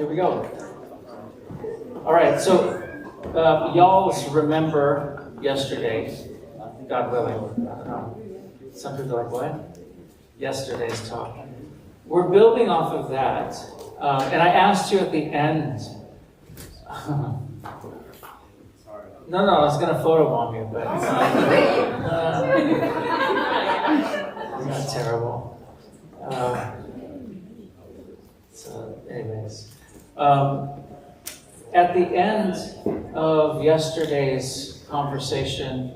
Here we go. All right, so y'all remember yesterday, God willing. Some people are like, what? Yesterday's talk. We're building off of that. And I asked you at the end. No, I was going to photobomb you, but it's not terrible. So, anyways. At the end of yesterday's conversation,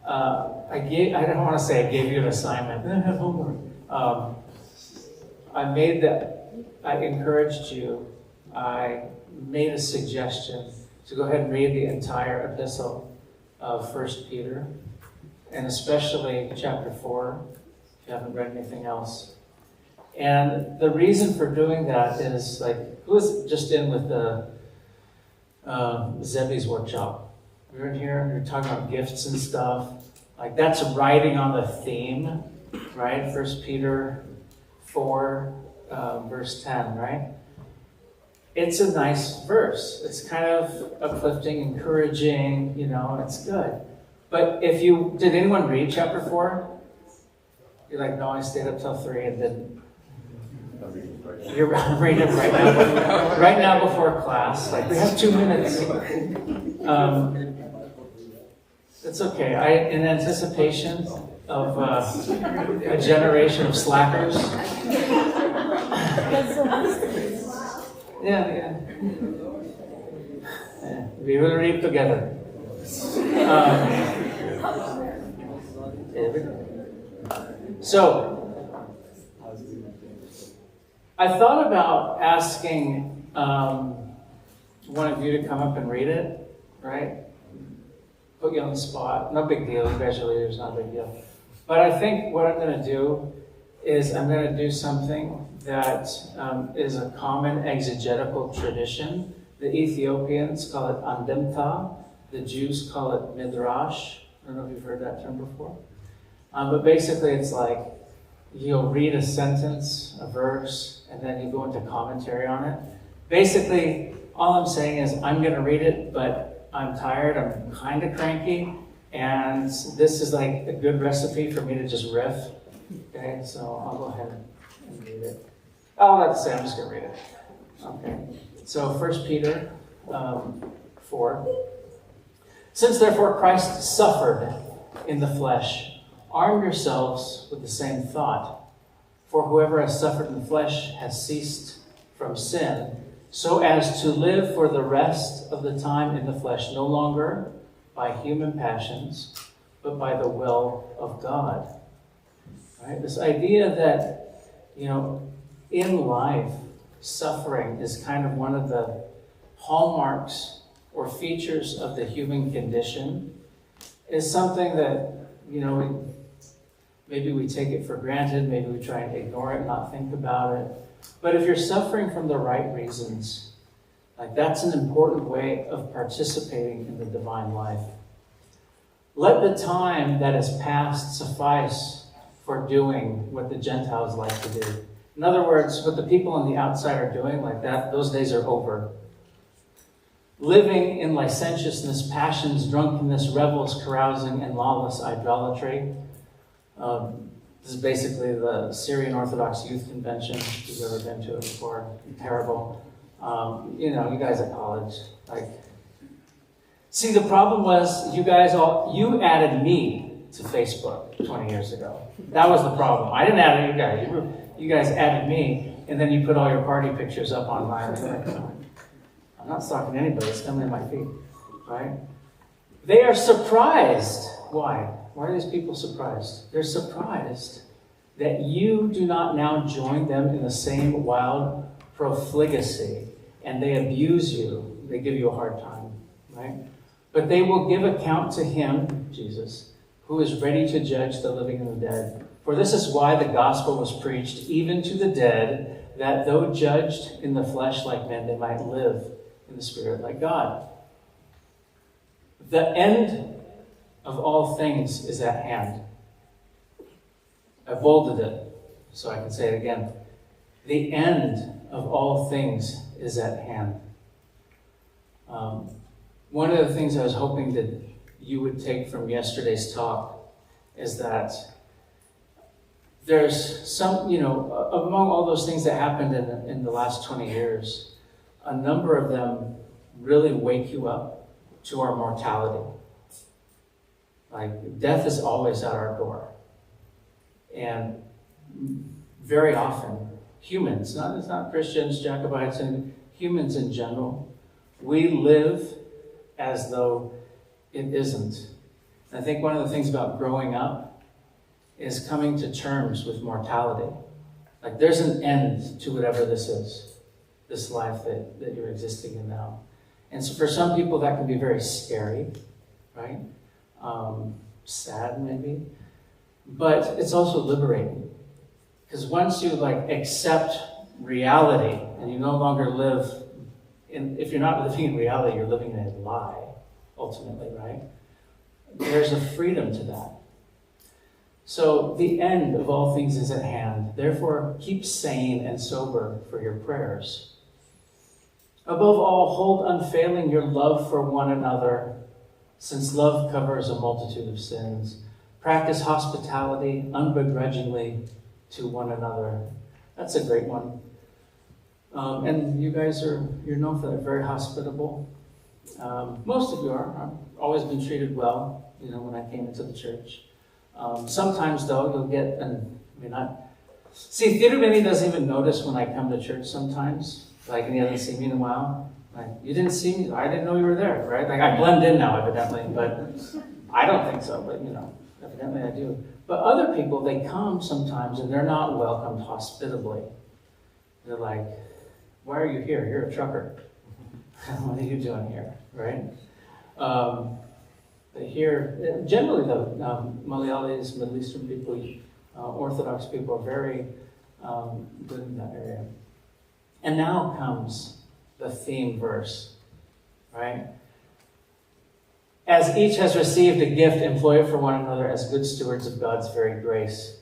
I don't want to say I gave you an assignment. I have homework. I encouraged you. I made a suggestion to go ahead and read the entire epistle of 1 Peter, and especially chapter 4, if you haven't read anything else. And the reason for doing that is, who was just in with the Zebby's workshop? We were in here and we were talking about gifts and stuff. That's riding on the theme, right? 1 Peter 4, verse 10, right? It's a nice verse. It's kind of uplifting, encouraging, it's good. But did anyone read chapter 4? You're like, no, I stayed up till 3 and didn't. You're reading it right now before class. We have 2 minutes. It's okay. In anticipation of a generation of slackers. Yeah. We will read together. So, I thought about asking one of you to come up and read it, right? Put you on the spot. No big deal. You guys are leaders, not a big deal. But I think what I'm going to do is I'm going to do something that is a common exegetical tradition. The Ethiopians call it andemta. The Jews call it midrash. I don't know if you've heard that term before. But basically it's you'll read a sentence, a verse, and then you go into commentary on it. Basically, all I'm saying is I'm going to read it, but I'm tired, I'm kind of cranky, and this is a good recipe for me to just riff. Okay, so I'll go ahead and read it. All I have to say, I'm just going to read it. Okay, so 1 Peter 4. Since therefore Christ suffered in the flesh, arm yourselves with the same thought. For whoever has suffered in the flesh has ceased from sin, so as to live for the rest of the time in the flesh, no longer by human passions, but by the will of God. Right? This idea that, in life, suffering is kind of one of the hallmarks or features of the human condition is something that, maybe we take it for granted, maybe we try and ignore it, not think about it. But if you're suffering from the right reasons, that's an important way of participating in the divine life. Let the time that has passed suffice for doing what the Gentiles like to do. In other words, what the people on the outside are doing, those days are over. Living in licentiousness, passions, drunkenness, revels, carousing, and lawless idolatry. This is basically the Syrian Orthodox Youth Convention. If you've ever been to it before, terrible. You guys at college. See, the problem was you added me to Facebook 20 years ago. That was the problem. I didn't add you guys. You guys added me, and then you put all your party pictures up online. I'm not stalking anybody. It's coming at my feet, right? They are surprised. Why? Why are these people surprised? They're surprised that you do not now join them in the same wild profligacy, and they abuse you. They give you a hard time, right? But they will give account to him, Jesus, who is ready to judge the living and the dead. For this is why the gospel was preached even to the dead, that though judged in the flesh like men, they might live in the spirit like God. The end of all things is at hand. I bolded it so I can say it again. The end of all things is at hand. One of the things I was hoping that you would take from yesterday's talk is that there's some, among all those things that happened in the last 20 years, a number of them really wake you up to our mortality. Like, death is always at our door. And very often, humans, it's not Christians, Jacobites, and humans in general, we live as though it isn't. And I think one of the things about growing up is coming to terms with mortality. Like, there's an end to whatever this is, this life that you're existing in now. And so for some people that can be very scary, right? Sad maybe. But it's also liberating. Because once you accept reality and you no longer live if you're not living in reality, you're living in a lie, ultimately, right? There's a freedom to that. So the end of all things is at hand. Therefore, keep sane and sober for your prayers. Above all, hold unfailing your love for one another, since love covers a multitude of sins. Practice hospitality unbegrudgingly to one another. That's a great one. And you guys you're known for that, very hospitable. Most of you are. I've always been treated well, when I came into the church. Sometimes, though, you'll get, Theater Benny doesn't even notice when I come to church sometimes. And he hasn't seen me in a while. You didn't see me? I didn't know you were there, right? I blend in now, evidently, but I don't think so, but, evidently I do. But other people, they come sometimes and they're not welcomed hospitably. They're like, why are you here? You're a trucker. What are you doing here, right? Here, generally though, Malayalis, Middle Eastern people, Orthodox people are very good in that area. And now comes the theme verse, right? As each has received a gift, employ it for one another as good stewards of God's very grace.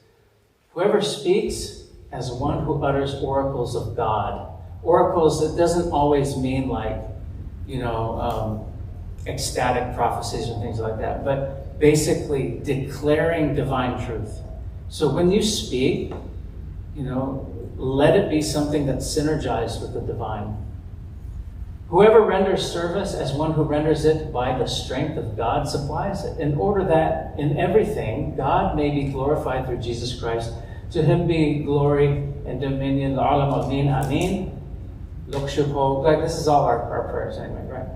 Whoever speaks as one who utters oracles of God. Oracles, that doesn't always mean ecstatic prophecies and things like that, but basically declaring divine truth. So when you speak, let it be something that's synergized with the divine. Whoever renders service as one who renders it by the strength of God supplies it, in order that in everything God may be glorified through Jesus Christ. To him be glory and dominion, l'olam amin, amin. This is all our prayers anyway, right?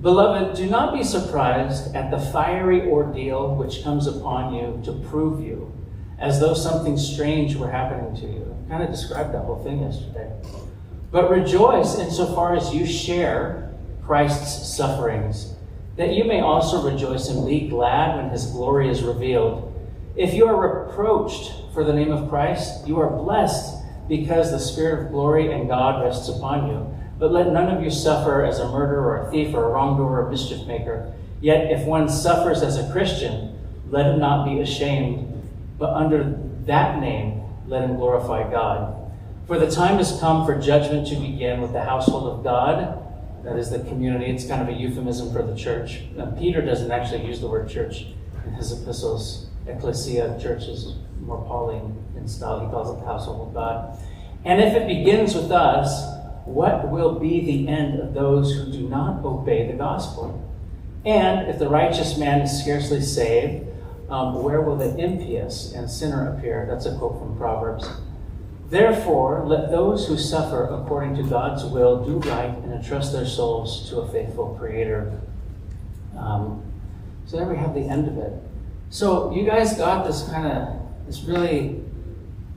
Beloved, do not be surprised at the fiery ordeal which comes upon you to prove you, as though something strange were happening to you. I kind of described that whole thing yesterday. But rejoice insofar as you share Christ's sufferings, that you may also rejoice and be glad when his glory is revealed. If you are reproached for the name of Christ, you are blessed, because the Spirit of glory and God rests upon you. But let none of you suffer as a murderer or a thief or a wrongdoer or a mischief maker. Yet if one suffers as a Christian, let him not be ashamed, but under that name let him glorify God. For the time has come for judgment to begin with the household of God. That is the community. It's kind of a euphemism for the church. Now, Peter doesn't actually use the word church in his epistles. Ecclesia, church, is more Pauline in style. He calls it the household of God. And if it begins with us, what will be the end of those who do not obey the gospel? And if the righteous man is scarcely saved, where will the impious and sinner appear? That's a quote from Proverbs. Therefore, let those who suffer according to God's will do right and entrust their souls to a faithful Creator. So there we have the end of it. So you guys got this really,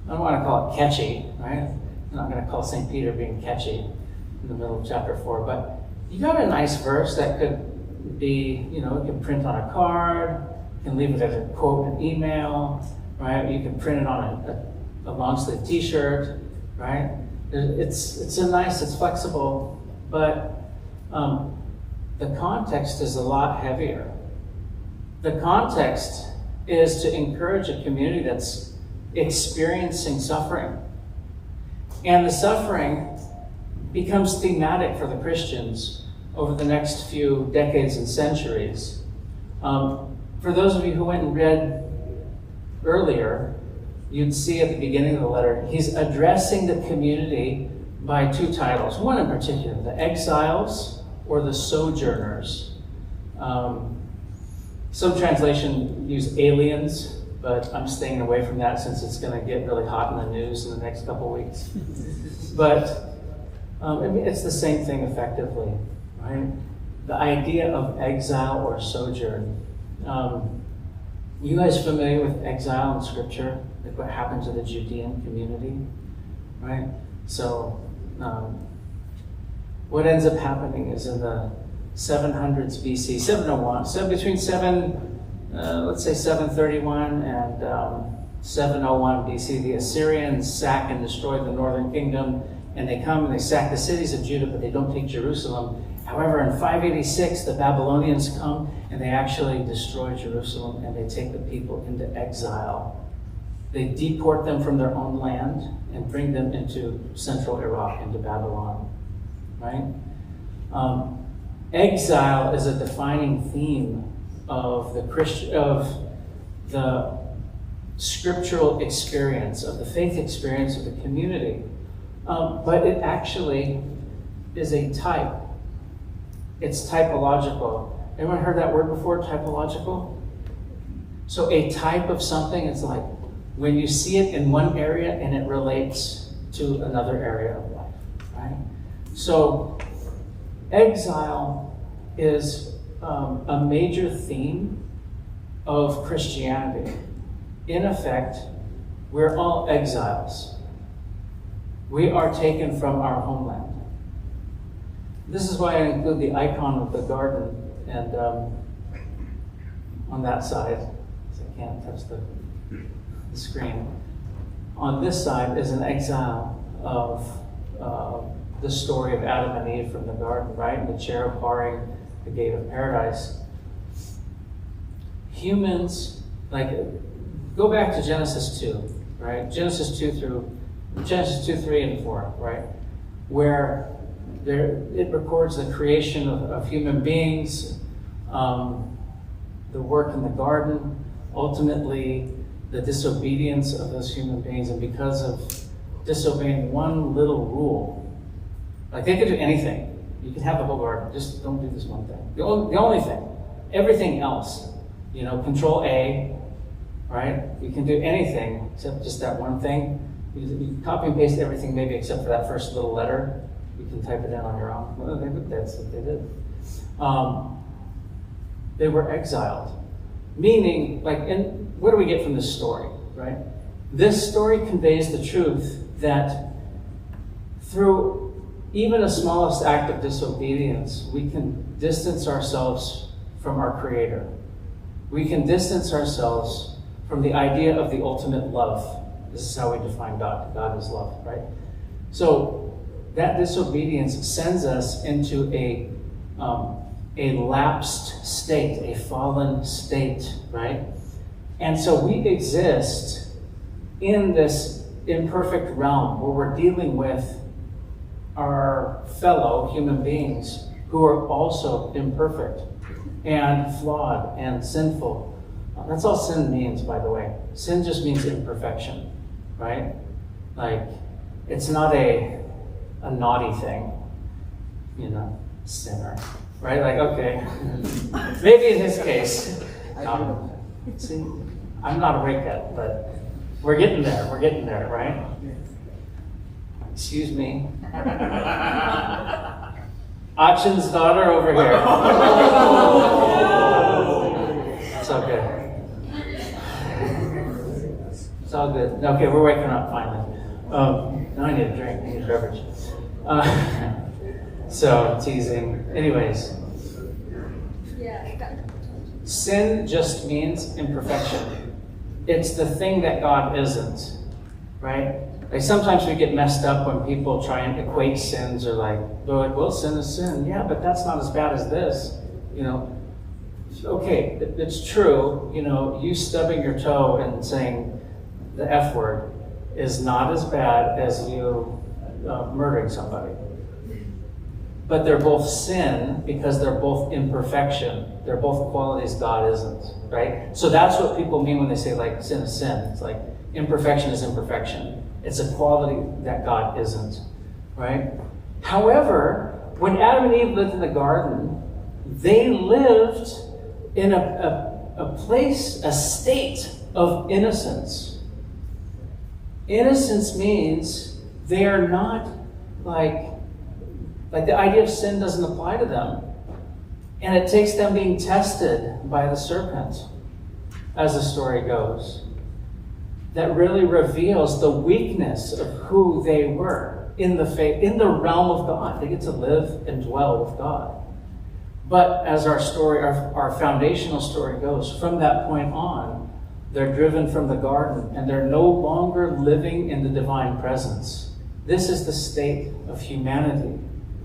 I don't want to call it catchy, right? I'm not going to call St. Peter being catchy in the middle of chapter 4, but you got a nice verse that could be, it can print on a card, you can leave it as a quote in an email, right? You can print it on a long sleeve t-shirt, right? It's flexible, but the context is a lot heavier. The context is to encourage a community that's experiencing suffering. And the suffering becomes thematic for the Christians over the next few decades and centuries. For those of you who went and read earlier, you'd see at the beginning of the letter, he's addressing the community by two titles. One in particular, the exiles or the sojourners. Some translation use aliens, but I'm staying away from that since it's going to get really hot in the news in the next couple of weeks. But it's the same thing effectively, right? The idea of exile or sojourn. You guys familiar with exile in Scripture? Like what happened to the Judean community, right? So what ends up happening is in the 700s BC, 701, so between 731 and 701 BC, the Assyrians sack and destroy the northern kingdom, and they come and they sack the cities of Judah, but they don't take Jerusalem. However, in 586, the Babylonians come and they actually destroy Jerusalem and they take the people into exile. They deport them from their own land and bring them into central Iraq, into Babylon, right? Exile is a defining theme of the scriptural experience, of the faith experience of the community. But it actually is a type. It's typological. Anyone heard that word before, typological? So a type of something, it's like when you see it in one area and it relates to another area of life, right? So exile is a major theme of Christianity. In effect, we're all exiles. We are taken from our homeland. This is why I include the icon of the garden and on that side, because I can't touch the screen. On this side is an exile of the story of Adam and Eve from the garden, right? The cherub barring the gate of paradise. Humans, go back to Genesis 2, right? Genesis 2, 3, and 4, right? Where it records the creation of human beings, the work in the garden, ultimately the disobedience of those human beings, and because of disobeying one little rule, like they could do anything. You can have the whole garden, just don't do this one thing. The only thing. Everything else, Control A, right? You can do anything except just that one thing. You copy and paste everything maybe except for that first little letter. You can type it in on your own. Well, that's what they did. They were exiled. Meaning, what do we get from this story, right? This story conveys the truth that through even the smallest act of disobedience, we can distance ourselves from our Creator. We can distance ourselves from the idea of the ultimate love. This is how we define God. God is love, right? So that disobedience sends us into a lapsed state, a fallen state, right? And so we exist in this imperfect realm where we're dealing with our fellow human beings who are also imperfect and flawed and sinful. That's all sin means, by the way. Sin just means imperfection, right? It's not a naughty thing, sinner, right? Okay, maybe in his case. See, I'm not awake yet, but we're getting there, right? Excuse me. Achin's daughter over here. It's all good. It's all good. Okay, we're waking up finally. Now I need a drink. I need a beverage. So, teasing. Anyways. Sin just means imperfection. It's the thing that God isn't, right? Sometimes we get messed up when people try and equate sins or well, sin is sin. Yeah, but that's not as bad as this. Okay, it's true. You stubbing your toe and saying the F word is not as bad as you murdering somebody. but they're both sin because they're both imperfection. They're both qualities God isn't, right? So that's what people mean when they say like sin is sin. It's like imperfection is imperfection. It's a quality that God isn't, right? However, when Adam and Eve lived in the garden, they lived in a place, a state of innocence. Innocence means they are not like the idea of sin doesn't apply to them. And it takes them being tested by the serpent, as the story goes, that really reveals the weakness of who they were in the faith, in the realm of God. They get to live and dwell with God. But as our story, our foundational story goes, from that point on, they're driven from the garden and they're no longer living in the divine presence. This is the state of humanity.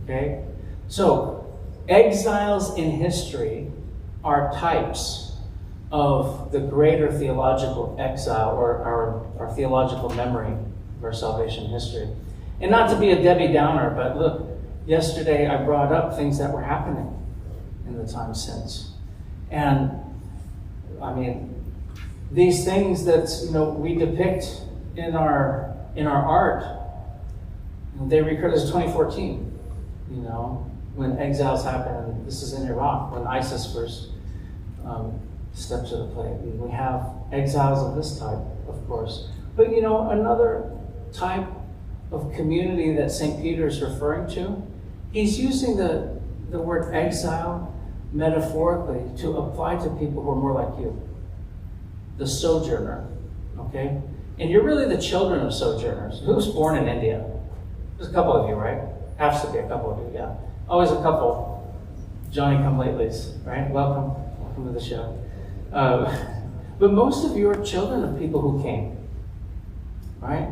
Okay? So, exiles in history are types of the greater theological exile, or our theological memory of our salvation history. And not to be a Debbie Downer, but look, yesterday I brought up things that were happening in the time since. And, I mean, these things that, we depict in our art, they recur. This is 2014. When exiles happened. This is in Iraq, when ISIS first stepped to the plate. And we have exiles of this type, of course. But another type of community that St. Peter is referring to, he's using the word exile metaphorically to apply to people who are more like you. The sojourner, okay? And you're really the children of sojourners. Who was born in India? There's a couple of you, right? Has to be a couple of you, yeah. Always a couple. Johnny-come-latelys, right? Welcome to the show. But most of you are children of people who came, right?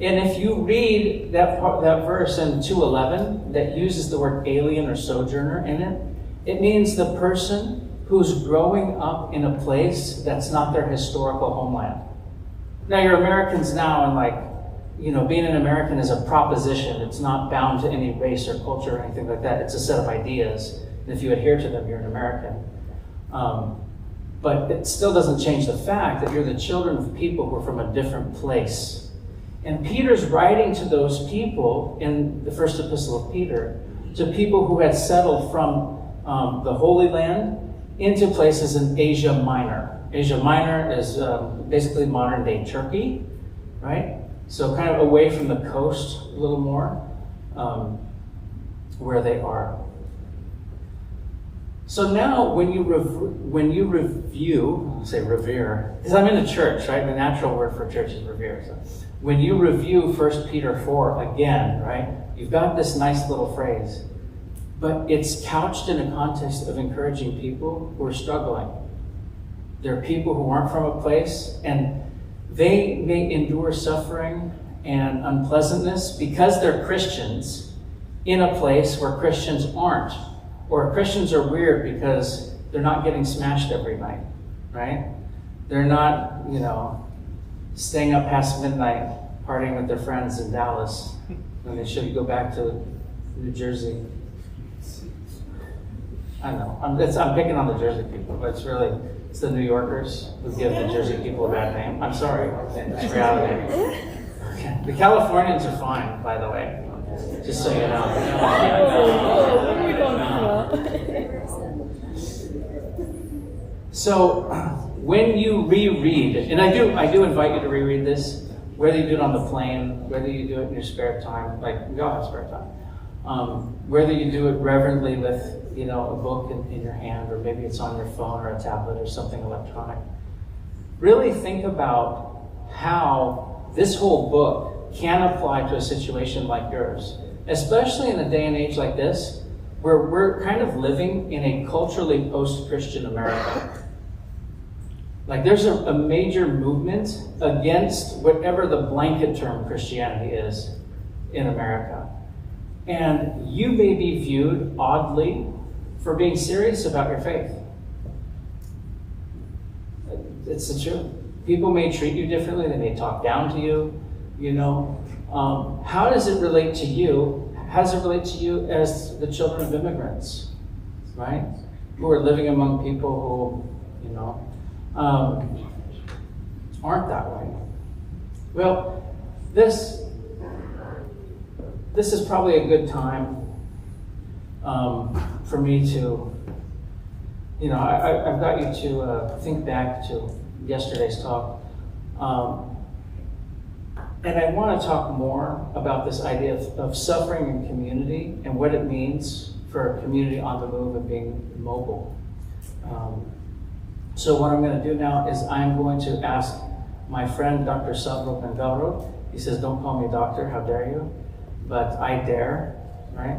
And if you read that verse in 2:11 that uses the word alien or sojourner in it, it means the person who's growing up in a place that's not their historical homeland. Now, you're Americans now, and being an American is a proposition. It's not bound to any race or culture or anything like that. It's a set of ideas. And if you adhere to them, you're an American. But it still doesn't change the fact that you're the children of people who are from a different place. And Peter's writing to those people in the first epistle of Peter, to people who had settled from the Holy Land into places in Asia Minor. Asia Minor is basically modern-day Turkey, right? So kind of away from the coast a little more, where they are. So now when you review, I'll say revere, because I'm in the church, right? The natural word for church is revere. So when you review 1 Peter 4 again, right? You've got this nice little phrase, but it's couched in a context of encouraging people who are struggling. There are people who aren't from a place, and they may endure suffering and unpleasantness because they're Christians in a place where Christians aren't. Or Christians are weird because they're not getting smashed every night, right? They're not, staying up past midnight partying with their friends in Dallas when they should go back to New Jersey. I know, I'm picking on the Jersey people, but it's the New Yorkers who give the Jersey people a bad name. I'm sorry, it's reality. Okay. The Californians are fine, by the way, just so you know. So, when you reread, and I do invite you to reread this, whether you do it on the plane, whether you do it in your spare time, we all have spare time, whether you do it reverently with a book in your hand, or maybe it's on your phone or a tablet or something electronic. Really think about how this whole book can apply to a situation like yours, especially in a day and age like this, where we're kind of living in a culturally post-Christian America. There's a major movement against whatever the blanket term Christianity is in America. And you may be viewed oddly for being serious about your faith. It's the truth. People may treat you differently. They may talk down to you. How does it relate to you? how does it relate to you as the children of immigrants, right? Who are living among people who, aren't that way. Well, this is probably a good time for me to, I've got you to think back to yesterday's talk. And I want to talk more about this idea of suffering in community and what it means for a community on the move and being mobile. So what I'm going to do now is I'm going to ask my friend, Dr. Sabro Bengaro. He says, don't call me doctor, how dare you? But I dare, right?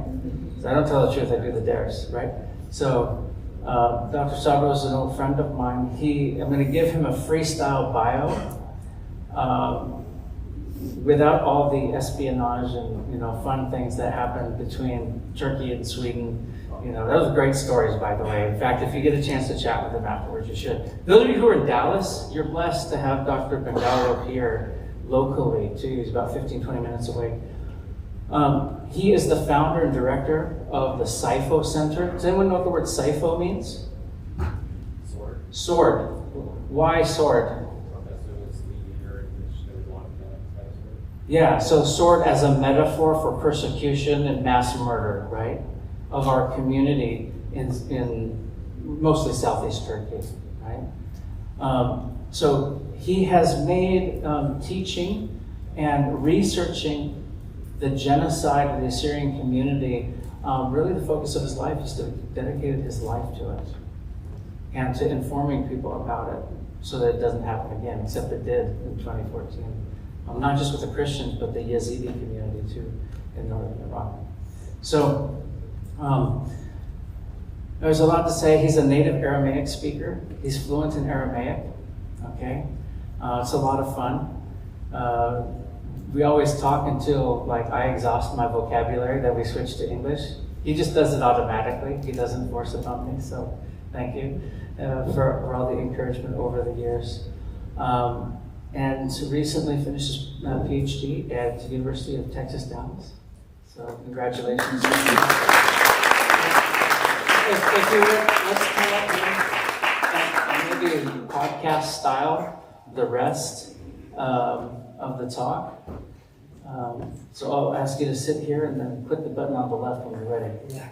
So I don't tell the truth, I do the dares, right? So Dr. Sabro is an old friend of mine. I'm going to give him a freestyle bio without all the espionage and fun things that happen between Turkey and Sweden. Those are great stories, by the way. In fact, if you get a chance to chat with him afterwards, you should. Those of you who are in Dallas, you're blessed to have Dr. Bengaro here locally, too. He's about 15, 20 minutes away. He is the founder and director of the SIFO Center. Does anyone know what the word SIFO means? Sword. Sword. Why sword? Yeah, so sword as a metaphor for persecution and mass murder, right? Of our community in mostly Southeast Turkey, right? So he has made teaching and researching the genocide of the Assyrian community really the focus of his life. He's dedicated his life to it and to informing people about it so that it doesn't happen again, except it did in 2014. Not just with the Christians, but the Yazidi community too in northern Iraq. So there's a lot to say. He's a native Aramaic speaker. He's fluent in Aramaic. Okay, it's a lot of fun. We always talk until I exhaust my vocabulary, then we switch to English. He just does it automatically. He doesn't force it on me. So thank you for all the encouragement over the years. And recently finished his PhD at the University of Texas, Dallas. So congratulations. If you would, let's come up and maybe podcast style the rest of the talk. So I'll ask you to sit here and then click the button on the left when you're ready. Yeah.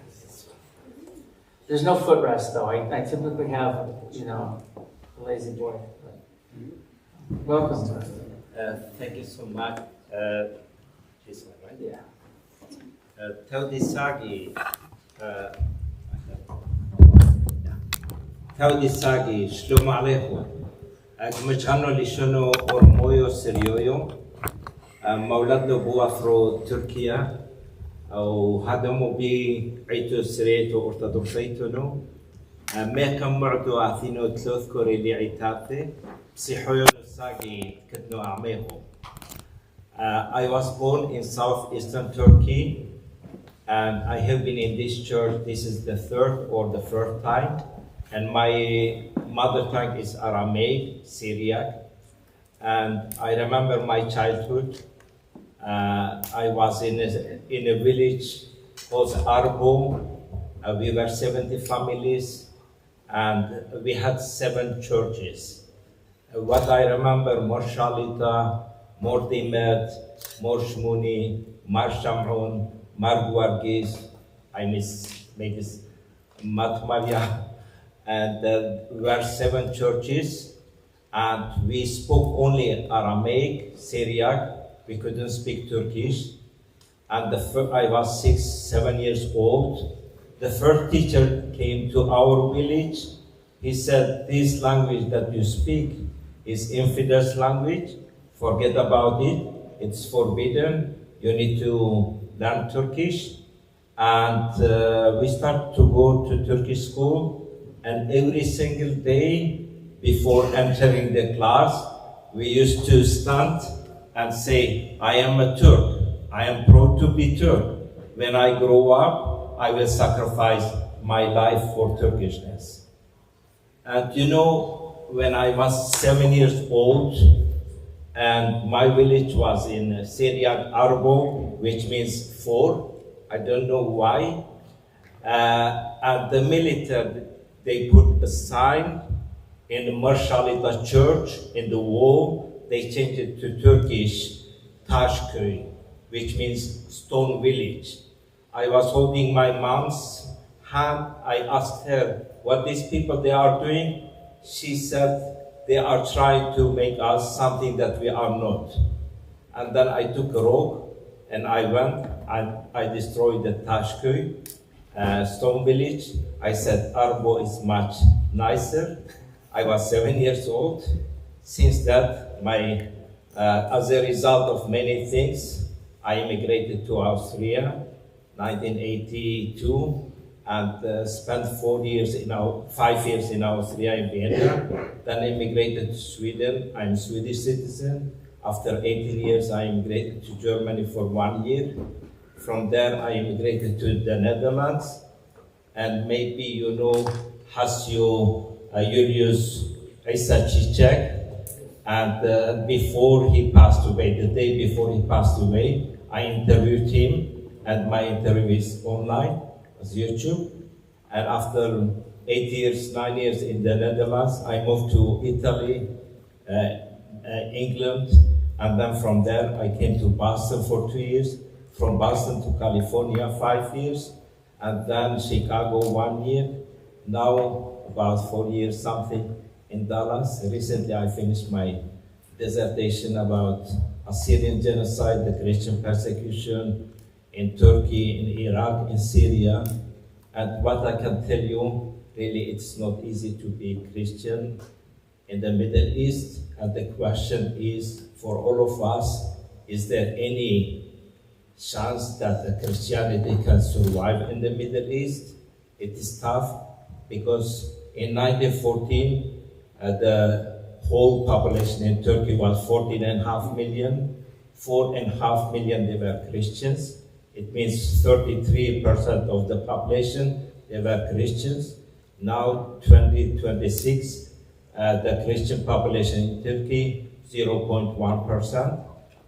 There's no footrest though. I typically have, a lazy boy. Welcome. Thank you so much. This one, right? Yeah. Taudisagi, Shalom Aleichem. Agmachano lishono ormoyo serioyo. مولد له بوافرو تركيا أو هذا مو بي عيتو سريتو أرثوذكسيتونو ما كان معدو أثينو تلوثكو ريلي عيتاتي بسيحويو نساقي كتنو أعميهم. I was born in southeastern Turkey and I have been in this church. This is the third or the fourth time, and my mother tongue is Aramaic, Syriac. And I remember my childhood. I was in a village called Arbo. We were 70 families, and we had 7 churches. What I remember, Mor Shalita, Mor Dimet, Mor Shmuni, Mar Shamron, Mar Guargis, I miss maybe Matmalia, and we were 7 churches, and we spoke only Aramaic, Syriac. We couldn't speak Turkish, and I was 6, 7 years old. The first teacher came to our village. He said, "This language that you speak is infidels language. Forget about it. It's forbidden. You need to learn Turkish." And we started to go to Turkish school, and every single day before entering the class, we used to stand and say, "I am a Turk. I am proud to be Turk. When I grow up, I will sacrifice my life for Turkishness." And when I was 7 years old, and my village was in Syriac Arbo, which means 4, I don't know why. At the military, they put a sign in the Marshalita church in the wall. They changed it to Turkish Taşköy, which means stone village. I was holding my mom's hand. I asked her what these people they are doing. She said they are trying to make us something that we are not. And then I took a rope and I went and I destroyed the Taşköy stone village. I said Arbo is much nicer. I was 7 years old. Since that, as a result of many things, I immigrated to Austria, 1982, and spent 5 years in Austria in Vienna. Then immigrated to Sweden. I'm a Swedish citizen. After 18 years, I immigrated to Germany for 1 year. From there, I immigrated to the Netherlands. And maybe you know Hasio Julius Isacicek. And before he passed away, the day before he passed away, I interviewed him, and my interview is online as YouTube. And after 9 years in the Netherlands, I moved to Italy, England, and then from there I came to Boston for 2 years. From Boston to California, 5 years, and then Chicago 1 year. Now about 4 years something in Dallas. Recently I finished my dissertation about Assyrian genocide, the Christian persecution in Turkey, in Iraq, in Syria. And what I can tell you, really it's not easy to be Christian in the Middle East. And the question is, for all of us, is there any chance that the Christianity can survive in the Middle East? It is tough because in 1914, the whole population in Turkey was 14.5 million. 4.5 million they were Christians. It means 33% of the population they were Christians. Now 2026, the Christian population in Turkey 0.1%.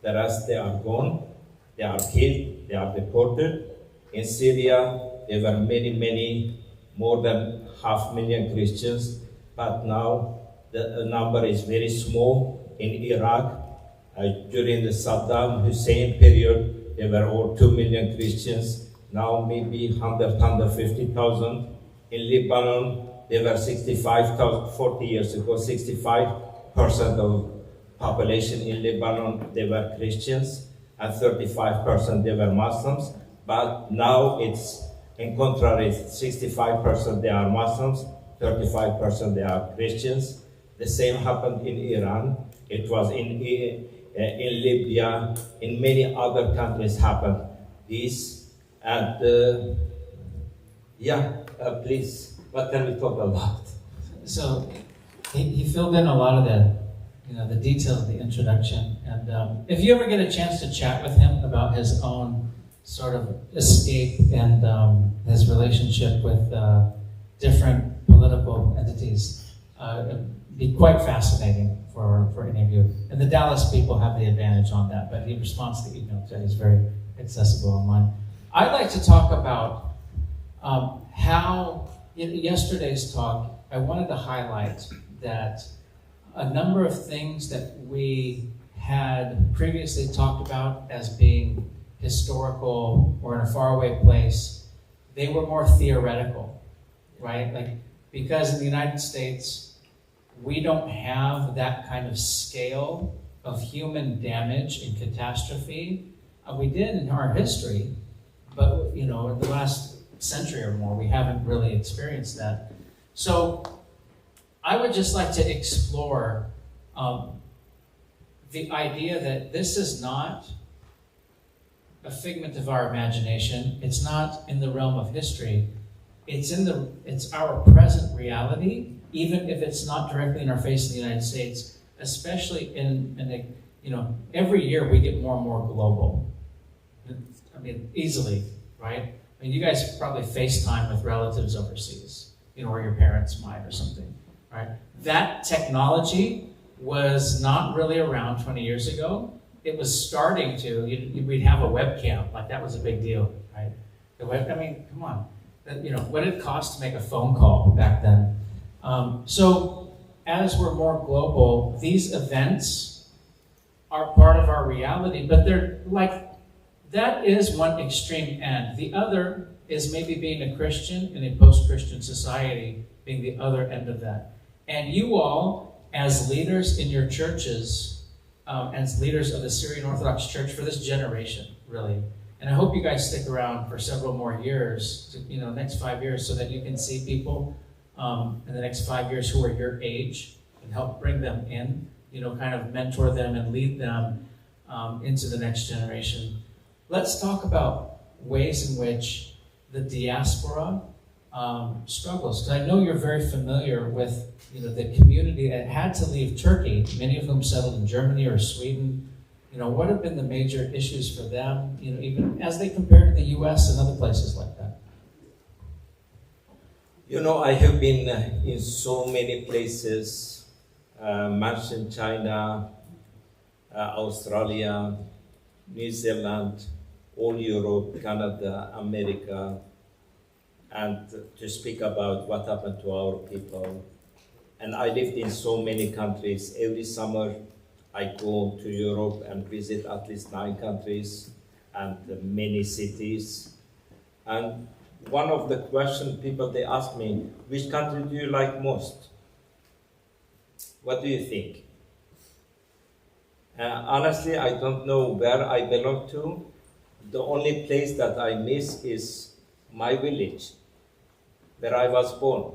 The rest they are gone. They are killed, they are deported. In Syria, there were many, more than 500,000 Christians, but now the number is very small. In Iraq, during the Saddam Hussein period, there were over 2 million Christians. Now maybe 150,000. In Lebanon, there were 65,000, 40 years ago, 65% of population in Lebanon, they were Christians. And 35% they were Muslims, but now it's in contrary, 65% they are Muslims, 35% they are Christians. The same happened in Iran. It was in Libya, in many other countries happened this. And please, what can we talk about? So he filled in a lot of the details of the introduction. And if you ever get a chance to chat with him about his own sort of escape and his relationship with different political entities, it'd be quite fascinating for any of you. And the Dallas people have the advantage on that, but he responds to emails that is very accessible online. I'd like to talk about how, in yesterday's talk, I wanted to highlight that a number of things that we had previously talked about as being historical or in a faraway place, they were more theoretical, right? Like, because in the United States, we don't have that kind of scale of human damage and catastrophe. We did in our history, but in the last century or more, we haven't really experienced that. So I would just like to explore the idea that this is not a figment of our imagination. It's not in the realm of history. It's our present reality, even if it's not directly in our face in the United States, especially every year we get more and more global. I mean, easily, right? I mean, you guys probably FaceTime with relatives overseas, or your parents might or something, right? That technology was not really around 20 years ago. It was starting to, we'd have a webcam, like that was a big deal, right? I mean, come on. What did it cost to make a phone call back then? So as we're more global, these events are part of our reality, but they're like, that is one extreme end. The other is maybe being a Christian in a post-Christian society, being the other end of that. And you all, as leaders in your churches, as leaders of the Syrian Orthodox Church for this generation, really, and I hope you guys stick around for several more years, next 5 years, so that you can see people in the next 5 years who are your age and help bring them in, kind of mentor them and lead them into the next generation. Let's talk about ways in which the diaspora struggles. Because I know you're very familiar with the community that had to leave Turkey, many of whom settled in Germany or Sweden. What have been the major issues for them, even as they compare to the U.S. and other places like that? I have been in so many places, mentioned China, Australia, New Zealand, all Europe, Canada, America, and to speak about what happened to our people. And I lived in so many countries. Every summer, I go to Europe and visit at least 9 countries and many cities. And one of the questions people, they ask me, which country do you like most? What do you think? Honestly, I don't know where I belong to. The only place that I miss is my village, where I was born.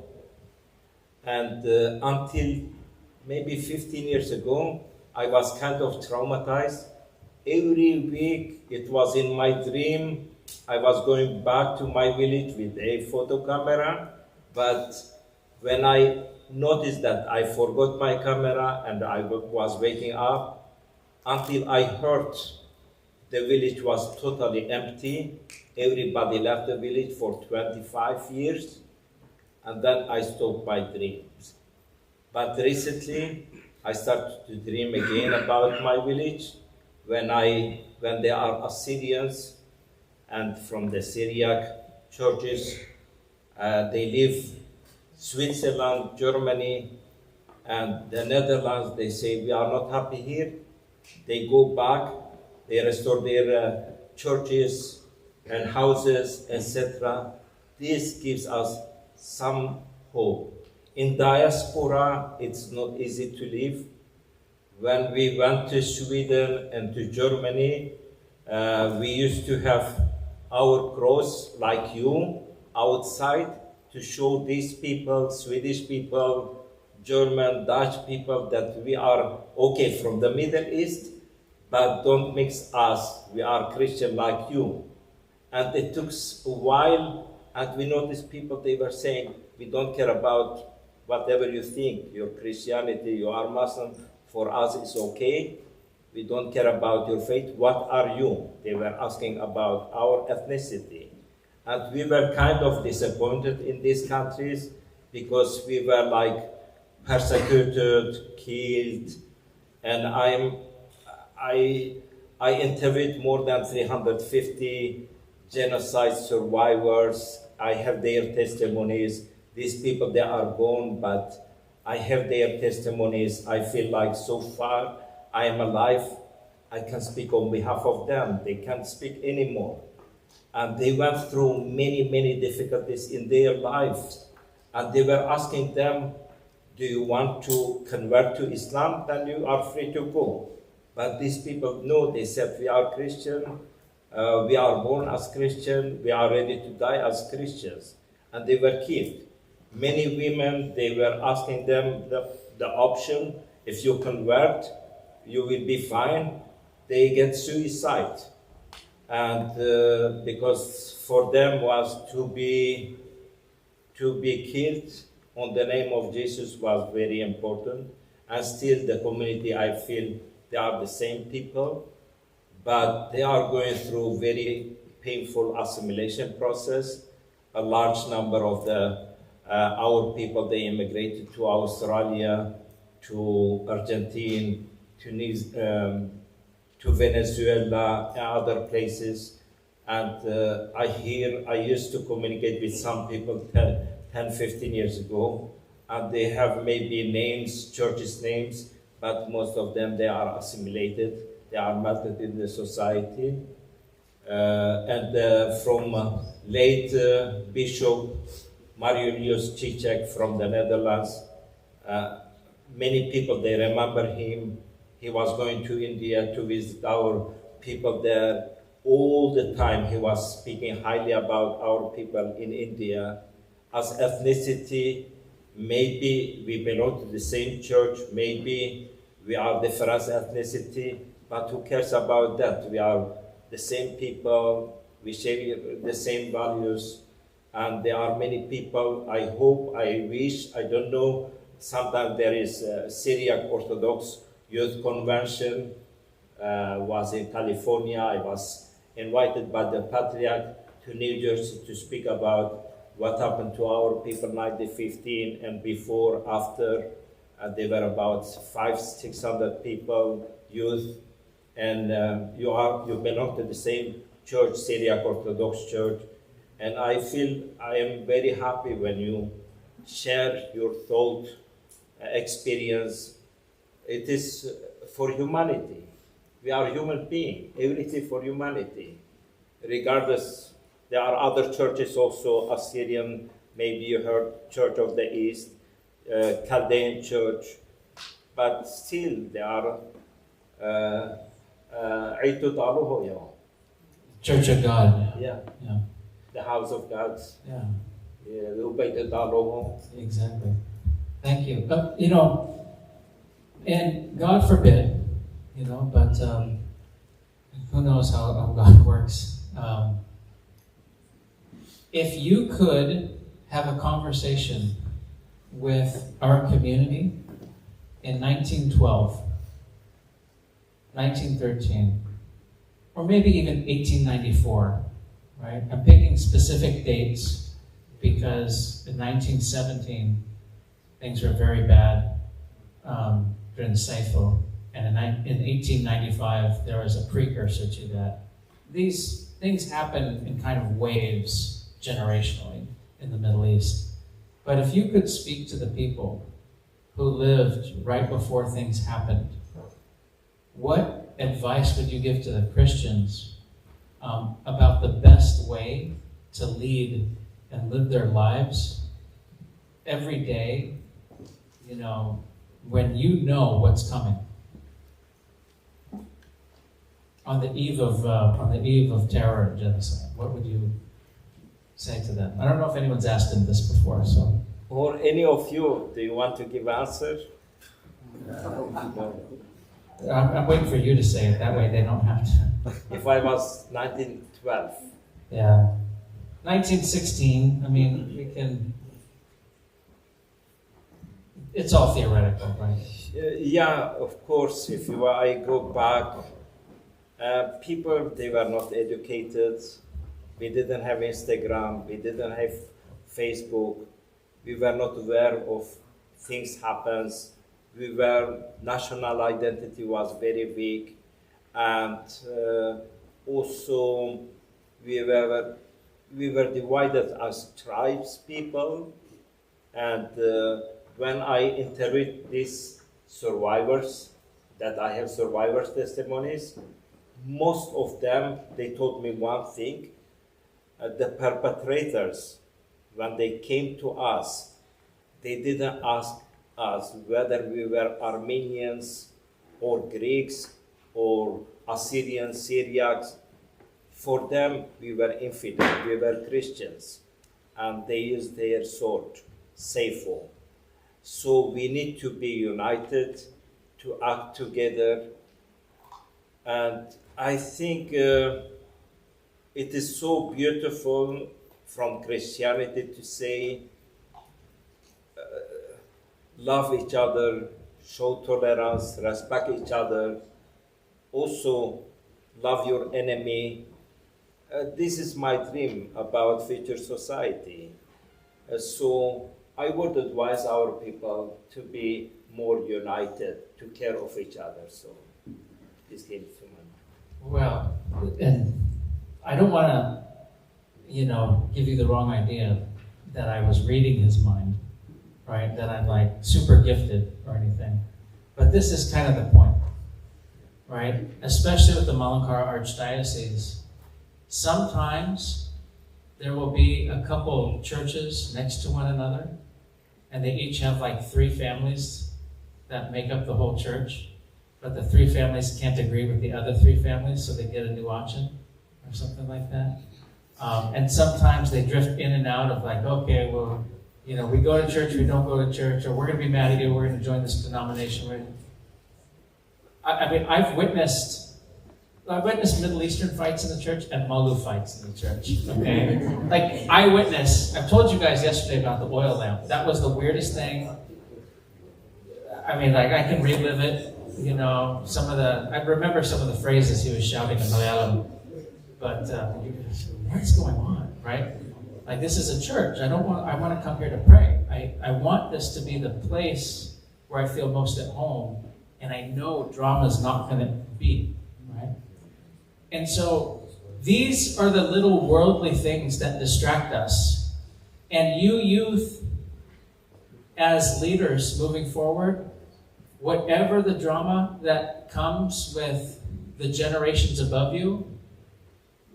And until maybe 15 years ago, I was kind of traumatized. Every week, it was in my dream, I was going back to my village with a photo camera, but when I noticed that I forgot my camera and I was waking up, until I heard the village was totally empty. Everybody left the village for 25 years, and then I stopped my dreams. But recently, I started to dream again about my village when there are Assyrians and from the Syriac churches. They live Switzerland, Germany, and the Netherlands. They say, we are not happy here. They go back, they restore their churches and houses, etc. This gives us some hope. In diaspora, it's not easy to live. When we went to Sweden and to Germany, we used to have our cross, like you, outside to show these people, Swedish people, German, Dutch people, that we are okay from the Middle East, but don't mix us. We are Christian like you. And it took a while, and we noticed people, they were saying, we don't care about whatever you think, your Christianity, you are Muslim, for us it's okay. We don't care about your faith. What are you? They were asking about our ethnicity. And we were kind of disappointed in these countries because we were like persecuted, killed, and I interviewed more than 350 genocide survivors. I have their testimonies. These people, they are gone, but I have their testimonies. I feel like so far I am alive. I can speak on behalf of them. They can't speak anymore. And they went through many, many difficulties in their lives. And they were asking them, do you want to convert to Islam? Then you are free to go. But these people, no, they said, we are Christian. We are born as Christian. We are ready to die as Christians. And they were killed. Many women, they were asking them the option, if you convert, you will be fine. They get suicide. And because for them was to be killed on the name of Jesus was very important. And still the community, I feel they are the same people, but they are going through very painful assimilation process. A large number of our people, they immigrated to Australia, to Argentina, to Venezuela, and other places. And I used to communicate with some people 10, 15 years ago, and they have maybe names, churches names, but most of them, they are assimilated. They are melted in the society. From late Bishop Marius Cicek from the Netherlands, many people, they remember him. He was going to India to visit our people there. All the time he was speaking highly about our people in India. As ethnicity, maybe we belong to the same church, maybe we are different ethnicity, but who cares about that? We are the same people, we share the same values, and there are many people, I hope, I wish, I don't know, sometimes there is a Syriac Orthodox Youth Convention, was in California. I was invited by the Patriarch to New Jersey to speak about what happened to our people 1915 and before, after. There were about 500-600 people, youth, and you belong to the same church, Syriac Orthodox Church, and I feel I am very happy when you share your thought, experience. It is for humanity. We are human beings, everything for humanity. Regardless, there are other churches also, Assyrian, maybe you heard, Church of the East, Chaldean Church, but still they are Church of God. yeah, Yeah. the house of God. Yeah. Yeah, Exactly. Thank you. But and God forbid, but who knows how God works. If you could have a conversation with our community in 1912, 1913, or maybe even 1894, right? I'm picking specific dates because in 1917, things were very bad during the Saifo, and in 1895, there was a precursor to that. These things happen in kind of waves generationally in the Middle East. But if you could speak to the people who lived right before things happened, what advice would you give to the Christians about the best way to lead and live their lives every day, when you know what's coming? On the eve of terror and genocide, what would you say to them? I don't know if anyone's asked them this before, so. Or any of you, do you want to give answer? I'm waiting for you to say it. That way they don't have to. If I was 1912. Yeah. 1916, I mean, we can... It's all theoretical, right? Yeah, of course, if I go back, people, they were not educated. We didn't have Instagram. We didn't have Facebook. We were not aware of things happens. National identity was very weak. And also, we were divided as tribes people. And when I interviewed these survivors, that I have survivors' testimonies, most of them, they told me one thing. The perpetrators, when they came to us, they didn't ask us whether we were Armenians or Greeks or Assyrians, Syriacs. For them, we were infidel, we were Christians, and they used their sword, Seifo. So we need to be united, to act together, and I think it is so beautiful from Christianity to say, love each other, show tolerance, respect each other, also love your enemy. This is my dream about future society. So I would advise our people to be more united, to care of each other. So this came to mind. Well, and I don't want to, give you the wrong idea that I was reading his mind, right? That I'm like super gifted or anything. But this is kind of the point, right? Especially with the Malankara Archdiocese. Sometimes there will be a couple churches next to one another, and they each have like 3 families that make up the whole church, but the 3 families can't agree with the other 3 families, so they get a new auction or something like that. And sometimes they drift in and out of like, okay, well, we go to church, we don't go to church, or we're going to be mad at you, we're going to join this denomination. I've witnessed Middle Eastern fights in the church and Malu fights in the church, okay? Like, I've told you guys yesterday about the oil lamp. That was the weirdest thing. I can relive it, I remember some of the phrases he was shouting in Malayalam, but what's going on, right? Like, this is a church. I want to come here to pray. I want this to be the place where I feel most at home, and I know drama's not going to be, right? And so these are the little worldly things that distract us. And you youth, as leaders moving forward, whatever the drama that comes with the generations above you,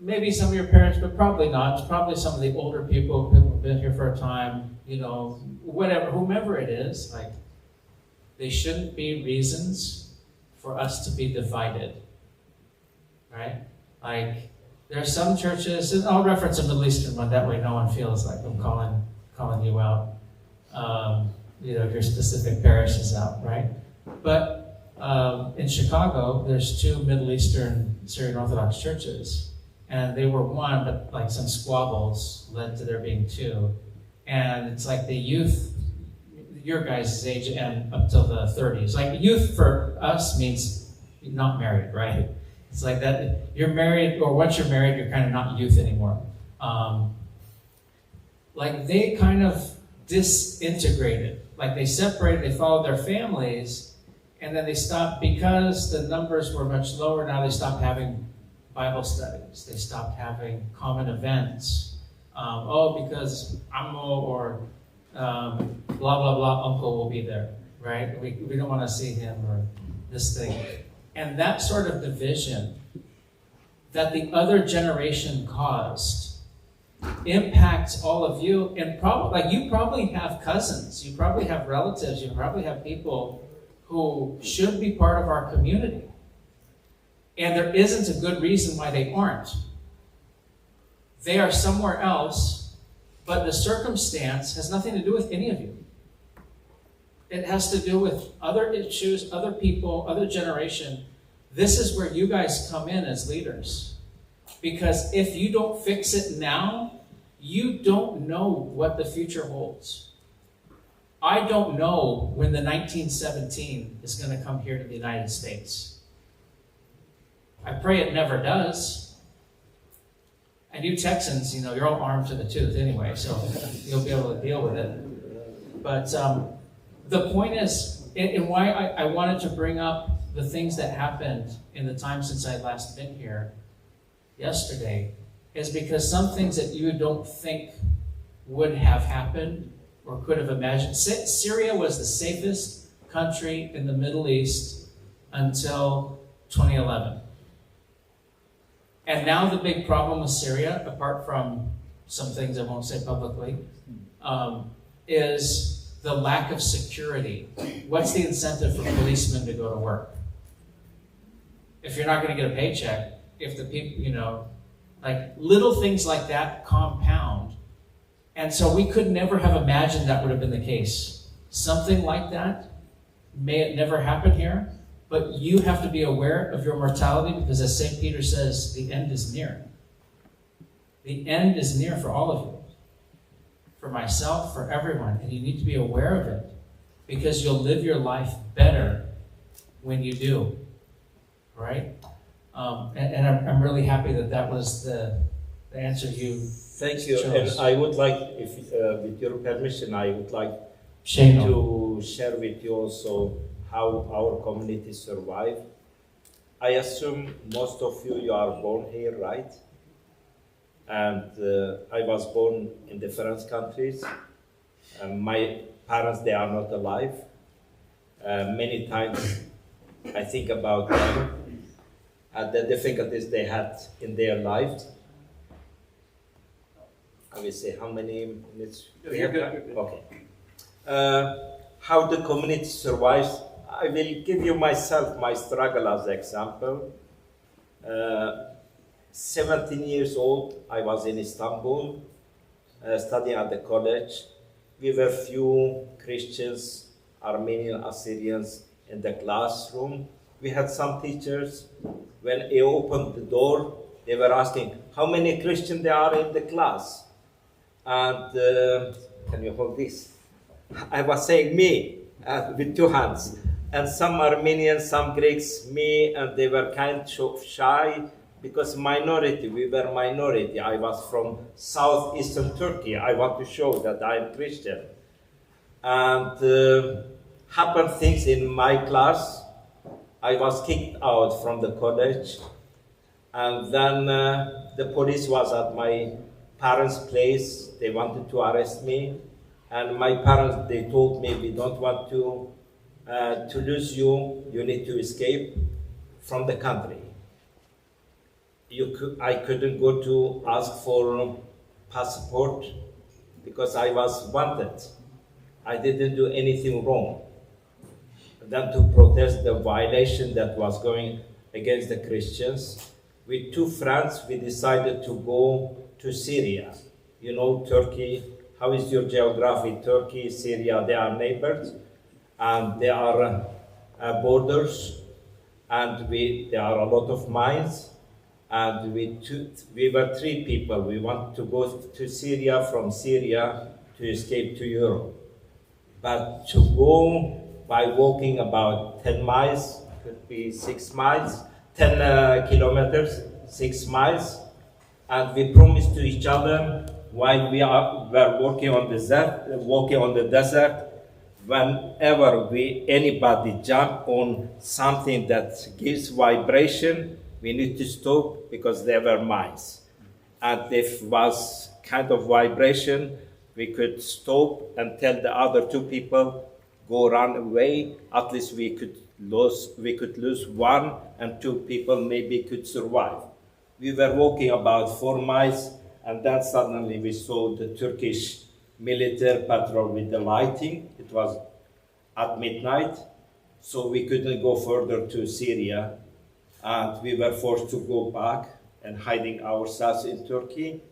maybe some of your parents, but probably not. It's probably some of the older people who have been here for a time, whatever, whomever it is, like, they shouldn't be reasons for us to be divided, right? Like, there are some churches, and I'll reference a Middle Eastern one, that way no one feels like I'm calling you out, your specific parish is out, right? But in Chicago, there's 2 Middle Eastern Syrian Orthodox churches, and they were one, but like some squabbles led to there being 2. And it's like the youth, your guys' age and up till the 30s. Like, youth for us means not married, right? It's like that, you're married, or once you're married, you're kind of not youth anymore. Like, they kind of disintegrated. Like, they separated, they followed their families, and then they stopped, because the numbers were much lower, now they stopped having Bible studies. They stopped having common events. Because Ammo or blah, blah, blah, uncle will be there, right? We don't want to see him or this thing. And that sort of division that the other generation caused impacts all of you. And you probably have cousins, you probably have relatives, you probably have people who should be part of our community. And there isn't a good reason why they aren't. They are somewhere else, but the circumstance has nothing to do with any of you. It has to do with other issues, other people, other generation. This is where you guys come in as leaders. Because if you don't fix it now, you don't know what the future holds. I don't know when the 1917 is going to come here to the United States. I pray it never does. And you Texans, you're all armed to the tooth anyway, so you'll be able to deal with it. But the point is, and why I wanted to bring up the things that happened in the time since I last been here yesterday, is because some things that you don't think would have happened or could have imagined. Syria was the safest country in the Middle East until 2011. And now the big problem with Syria, apart from some things I won't say publicly, is the lack of security. What's the incentive for policemen to go to work? If you're not going to get a paycheck, if the people, like little things like that compound. And so we could never have imagined that would have been the case. Something like that, may it never happen here, but you have to be aware of your mortality, because as St. Peter says, the end is near. The end is near for all of you. For myself, for everyone. And you need to be aware of it, because you'll live your life better when you do. Right? And I'm really happy that was the answer you Thank you. chose. And I would like, if with your permission, I would like Shane. to share with you also how our community survived. I assume most of you are born here, right? and I was born in different countries. My parents, they are not alive. Many times I think about them and the difficulties they had in their lives. I will say how many minutes we have? Okay. How the community survives. I will give you myself, my struggle as an example. 17 years old, I was in Istanbul, studying at the college. We were few Christians, Armenian, Assyrians in the classroom. We had some teachers. When they opened the door, they were asking how many Christians there are in the class. And can you hold this? I was saying me with two hands. And some Armenians, some Greeks, me, and they were kind of shy because minority, we were minority. I was from southeastern Turkey. I want to show that I'm Christian. And happened things in my class. I was kicked out from the college. And then the police was at my parents' place. They wanted to arrest me. And my parents, they told me, we don't want to lose you. You need to escape from the country. I couldn't go to ask for passport because I was wanted. I didn't do anything wrong. Then to protest the violation that was going against the Christians, with two friends, we decided to go to Syria. You know, Turkey, how is your geography? Turkey, Syria, they are neighbors, and there are borders, and there are a lot of mines, and we were three people. We wanted to go to Syria, from Syria to escape to Europe. But to go by walking about 10 miles, could be 6 miles, 10 kilometers, 6 miles, and we promised to each other while were walking on the desert, whenever anybody jump on something that gives vibration, we need to stop because there were mines. And if was kind of vibration, we could stop and tell the other two people, go run away. At least we could lose one, and two people maybe could survive. We were walking about 4 miles, and then suddenly we saw the Turkish military patrol with the lighting. It was at midnight, so we couldn't go further to Syria, and we were forced to go back and hiding ourselves in Turkey.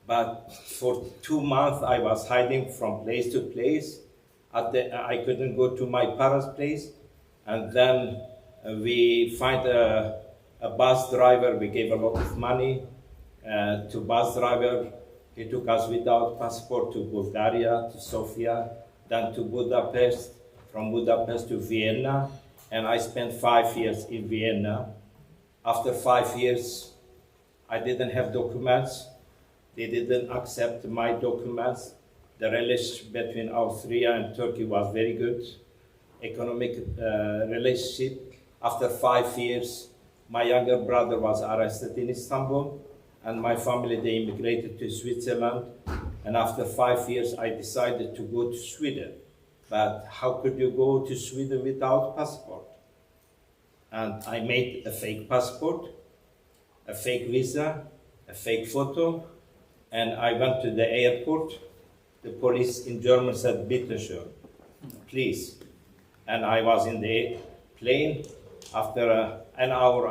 But for 2 months, I was hiding from place to place. I couldn't go to my parents' place, and then we find a bus driver. We gave a lot of money to bus driver. He took us without passport to Bulgaria, to Sofia, then to Budapest, from Budapest to Vienna, and I spent 5 years in Vienna. After 5 years, I didn't have documents. They didn't accept my documents. The relationship between Austria and Turkey was very good, economic relationship. After 5 years, my younger brother was arrested in Istanbul, and my family, they immigrated to Switzerland. And after 5 years, I decided to go to Sweden. But how could you go to Sweden without passport? And I made a fake passport, a fake visa, a fake photo, and I went to the airport. The police in German said, "Bitte schön," please. And I was in the plane. After an hour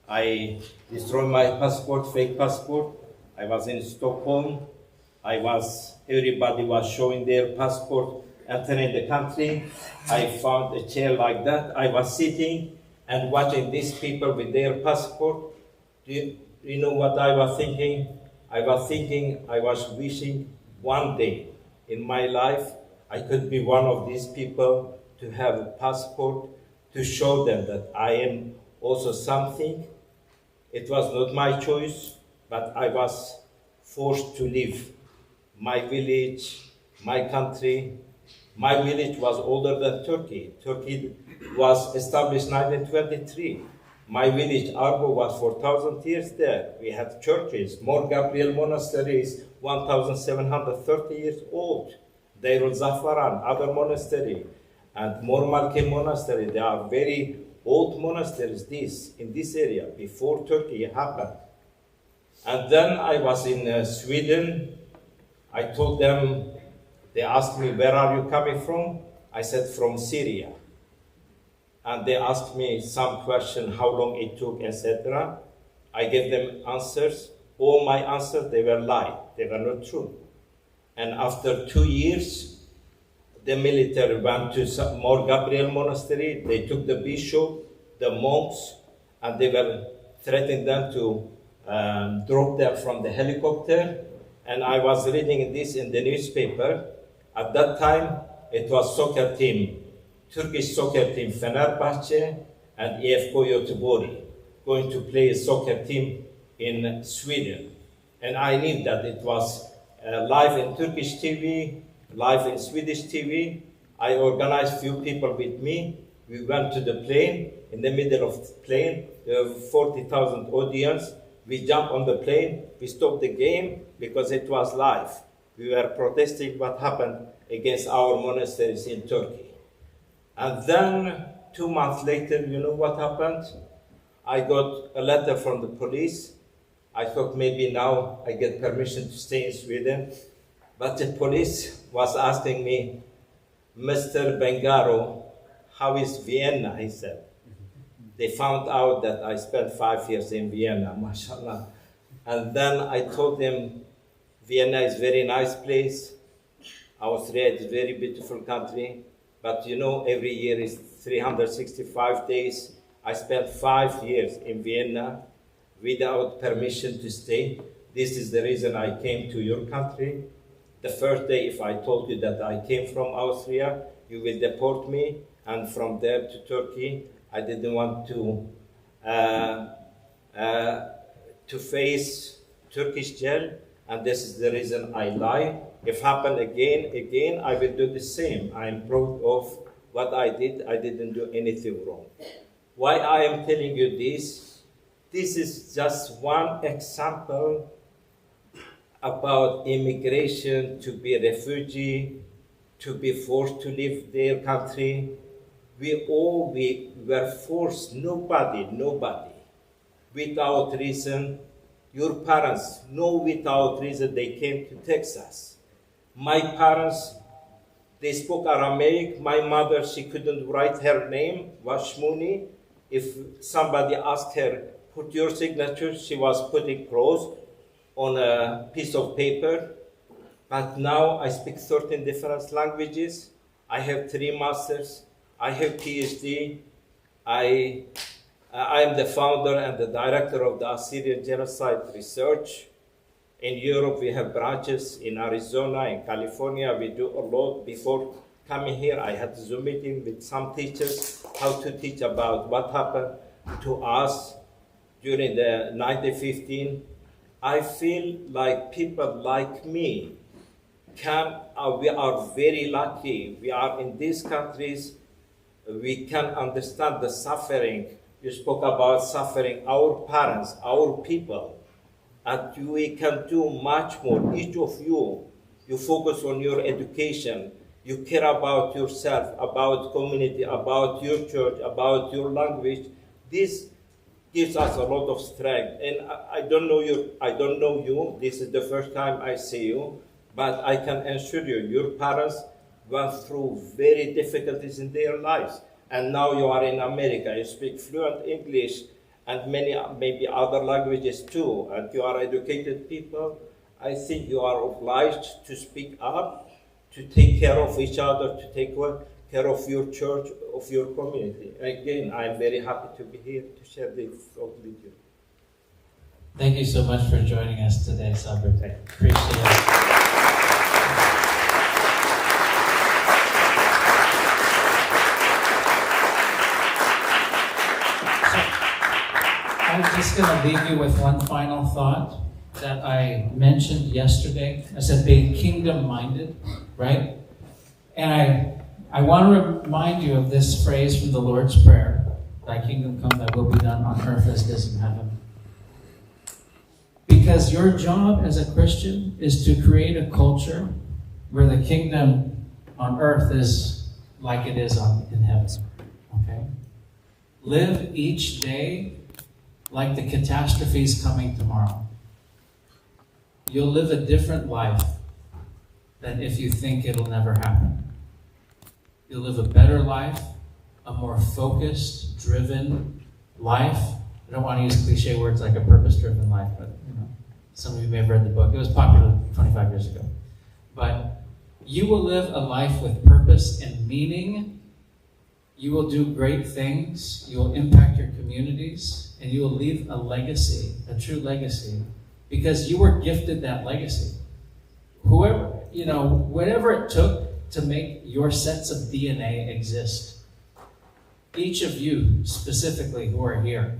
I destroyed my passport, fake passport. I was in Stockholm. Everybody was showing their passport, entering the country. I found a chair like that. I was sitting and watching these people with their passport. Do you know what I was thinking? I was wishing one day in my life I could be one of these people, to have a passport, to show them that I am also something. It was not my choice, but I was forced to leave my village, my country. My village was older than Turkey. Turkey was established in 1923. My village, Argo, was 4,000 years there. We had churches. Mor Gabriel Monastery is 1,730 years old. Deir al-Zafaran, other monastery, and Mor Malke Monastery. They are very old monasteries in this area, before Turkey happened. And then I was in Sweden. I told them, they asked me, where are you coming from? I said, from Syria. And they asked me some question, how long it took, etc. I gave them answers. All my answers, they were lie. They were not true. And after 2 years, the military went to Mor Gabriel Monastery. They took the bishop, the monks, and they were threatening them to drop them from the helicopter. And I was reading this in the newspaper. At that time, it was soccer team, Turkish soccer team, Fenerbahce and EF Göteborg, going to play a soccer team in Sweden. And I knew that it was live in Turkish TV, live in Swedish TV. I organized few people with me. We went to the plane. In the middle of the plane, there were 40,000 audience. We jumped on the plane. We stopped the game because it was live. We were protesting what happened against our monasteries in Turkey. And then 2 months later, you know what happened? I got a letter from the police. I thought maybe now I get permission to stay in Sweden. But the police was asking me, Mr. Bengaro, how is Vienna, he said. They found out that I spent 5 years in Vienna, mashallah. And then I told them, Vienna is a very nice place. Austria is a very beautiful country. But you know, every year is 365 days. I spent 5 years in Vienna without permission to stay. This is the reason I came to your country. The first day, if I told you that I came from Austria, you will deport me. And from there to Turkey, I didn't want to face Turkish jail. And this is the reason I lie. If happen again, I will do the same. I am proud of what I did. I didn't do anything wrong. Why I am telling you this? This is just one example about immigration, to be a refugee, to be forced to leave their country. We were forced, nobody, without reason. Your parents, no, without reason, they came to Texas. My parents, they spoke Aramaic. My mother, she couldn't write her name, Washmuni. If somebody asked her, put your signature, she was putting cross on a piece of paper. But now I speak 13 different languages. I have 3 masters. I have PhD. I am the founder and the director of the Assyrian Genocide Research. In Europe, we have branches in Arizona, in California. We do a lot. Before coming here, I had a Zoom meeting with some teachers, how to teach about what happened to us during the 1915. I feel like people like me we are very lucky. We are in these countries. We can understand the suffering. You spoke about suffering, our parents, our people. And we can do much more. Each of you focus on your education. You care about yourself, about community, about your church, about your language. This gives us a lot of strength. And I don't know you. This is the first time I see you. But I can assure you, your parents went through very difficulties in their lives. And now you are in America. You speak fluent English and many, maybe other languages too. And you are educated people. I think you are obliged to speak up, to take care of each other, to take care of your church, of your community. Again, I'm very happy to be here to share this thought with you. Thank you so much for joining us today, Sabri. Appreciate it. I'm just going to leave you with one final thought that I mentioned yesterday. I said being kingdom-minded, right? And I want to remind you of this phrase from the Lord's Prayer. thy kingdom come, thy will be done on earth as it is in heaven. Because your job as a Christian is to create a culture where the kingdom on earth is like it is in heaven. Okay? Live each day like the catastrophe is coming tomorrow. You'll live a different life than if you think it'll never happen. You'll live a better life, a more focused, driven life. I don't want to use cliche words like a purpose-driven life, but some of you may have read the book. It was popular 25 years ago. But you will live a life with purpose and meaning. You will do great things. You will impact your communities, and you will leave a legacy, a true legacy, because you were gifted that legacy. Whatever it took to make your sets of DNA exist. Each of you specifically who are here,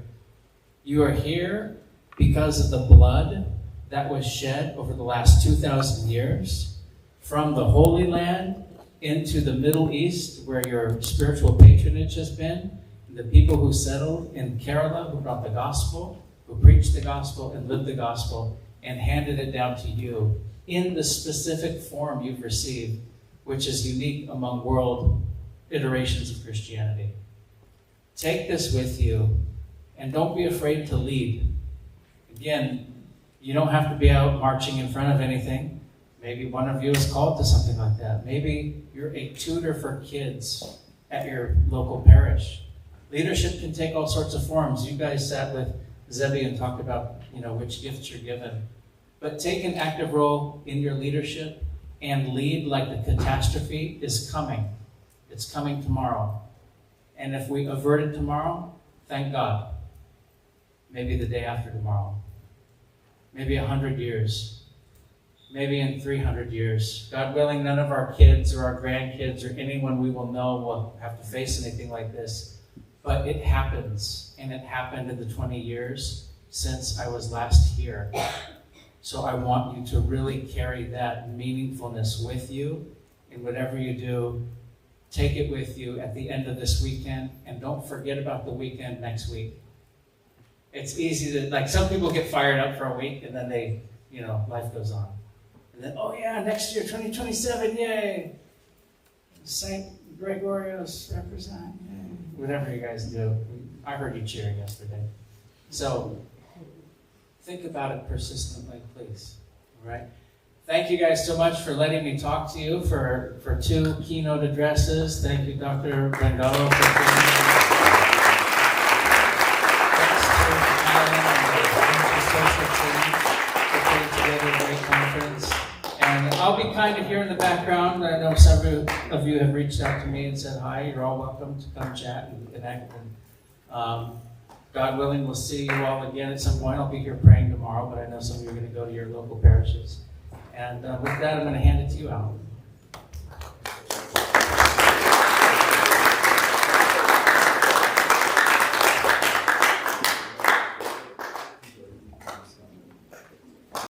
you are here because of the blood that was shed over the last 2,000 years from the Holy Land into the Middle East, where your spiritual patronage has been, the people who settled in Kerala, who brought the gospel, who preached the gospel and lived the gospel and handed it down to you in the specific form you've received, which is unique among world iterations of Christianity. Take this with you and don't be afraid to lead. Again, you don't have to be out marching in front of anything. Maybe one of you is called to something like that. Maybe you're a tutor for kids at your local parish. Leadership can take all sorts of forms. You guys sat with Zebby and talked about, which gifts you're given. But take an active role in your leadership and lead like the catastrophe is coming. It's coming tomorrow. And if we avert it tomorrow, thank God. Maybe the day after tomorrow. Maybe 100 years. Maybe in 300 years. God willing, none of our kids or our grandkids or anyone we will know will have to face anything like this. But it happens. And it happened in the 20 years since I was last here. So I want you to really carry that meaningfulness with you in whatever you do. Take it with you at the end of this weekend, and don't forget about the weekend next week. It's easy to, some people get fired up for a week and then they, life goes on. And then, oh yeah, next year, 2027, yay! St. Gregorios represent, yay! Whatever you guys do. I heard you cheering yesterday. So, think about it persistently, please. All right? Thank you guys so much for letting me talk to you for 2 keynote addresses. Thank you, Dr. Brandolo, for being here. Thanks to Alan and the social team for putting together a great conference. And I'll be kind of here in the background. I know several of you have reached out to me and said hi. You're all welcome to come chat and connect. And God willing, we'll see you all again at some point. I'll be here praying tomorrow, but I know some of you are going to go to your local parishes. And with that, I'm going to hand it to you, Alan.